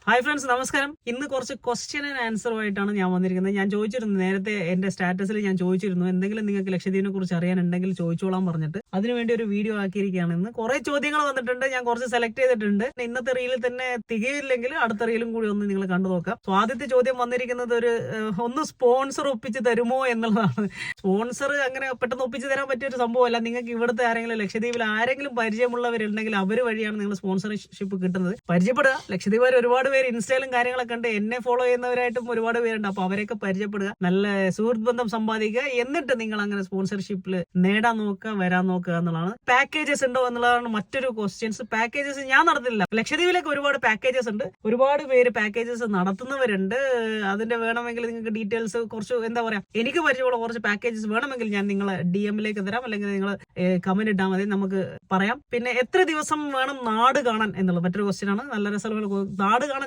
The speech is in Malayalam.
ഹായ് ഫ്രണ്ട്സ്, നമസ്കാരം. ഇന്ന് കുറച്ച് ക്വസ്റ്റ്യൻ ആൻഡ് ആൻസറുമായിട്ടാണ് ഞാൻ വന്നിരിക്കുന്നത്. ഞാൻ ചോദിച്ചിരുന്നു, നേരത്തെ എന്റെ സ്റ്റാറ്റസിൽ ഞാൻ ചോദിച്ചിരുന്നു, എന്തെങ്കിലും നിങ്ങൾക്ക് ലക്ഷദ്വീപിനെ കുറിച്ച് അറിയാനുണ്ടെങ്കിൽ ചോദിച്ചോളാൻ പറഞ്ഞിട്ട് അതിനുവേണ്ടി ഒരു വീഡിയോ ആക്കിയിരിക്കുകയാണ്. ഇന്ന് കുറെ ചോദ്യങ്ങൾ വന്നിട്ടുണ്ട്, ഞാൻ കുറച്ച് സെലക്ട് ചെയ്തിട്ടുണ്ട്. ഇന്നത്തെ റീലിൽ തന്നെ തികയില്ലെങ്കിൽ അടുത്ത റീലും കൂടി ഒന്ന് നിങ്ങൾ കണ്ടു നോക്കാം. സോ ആദ്യത്തെ ചോദ്യം വന്നിരിക്കുന്നത് ഒന്ന് സ്പോൺസർ ഒപ്പിച്ച് തരുമോ എന്നുള്ളതാണ്. സ്പോൺസർ അങ്ങനെ പെട്ടെന്ന് ഒപ്പിച്ച് തരാൻ പറ്റിയ ഒരു സംഭവമല്ല. നിങ്ങൾക്ക് ഇവിടുത്തെ ആരെങ്കിലും ലക്ഷദ്വീപിൽ ആരെങ്കിലും പരിചയമുള്ളവരുണ്ടെങ്കിൽ അവർ വഴിയാണ് നിങ്ങൾ സ്പോൺസർഷിപ്പ് കിട്ടുന്നത്. പരിചയപ്പെടുക. ലക്ഷദ്വീപുകാർ ഒരുപാട് പേര് ഇൻസ്റ്റയിലും കാര്യങ്ങളൊക്കെ ഉണ്ട്, എന്നെ ഫോളോ ചെയ്യുന്നവരായിട്ടും ഒരുപാട് പേരുണ്ട്. അപ്പൊ അവരെയൊക്കെ പരിചയപ്പെടുക, നല്ല സുഹൃത്ത് ബന്ധം സമ്പാദിക്കുക, എന്നിട്ട് നിങ്ങൾ അങ്ങനെ സ്പോൺസർഷിപ്പിൽ നേടാൻ നോക്കുക, വരാൻ നോക്കുക എന്നുള്ളതാണ്. പാക്കേജസ് ഉണ്ടോ എന്നുള്ളതാണ് മറ്റൊരു ക്വസ്റ്റ്യൻസ്. പാക്കേജസ് ഞാൻ നടത്തില്ല. ലക്ഷദ്വീപിലേക്ക് ഒരുപാട് പാക്കേജസ് ഉണ്ട്, ഒരുപാട് പേര് പാക്കേജസ് നടത്തുന്നവരുണ്ട്. അതിന്റെ വേണമെങ്കിൽ നിങ്ങൾക്ക് ഡീറ്റെയിൽസ് കുറച്ച് എന്താ പറയാ, എനിക്ക് പരിചയമുള്ള കുറച്ച് പാക്കേജസ് വേണമെങ്കിൽ ഞാൻ നിങ്ങളെ DM-ലേക്ക് തരാം, അല്ലെങ്കിൽ നിങ്ങൾ കമന്റ് ഇട്ടാൽ മതി, നമുക്ക് പറയാം. പിന്നെ എത്ര ദിവസം വേണം നാട് കാണാൻ എന്നുള്ളത് മറ്റൊരു ക്വസ്റ്റ്യൻ ആണ്. നല്ല രസമുള്ള നാട് കാണാൻ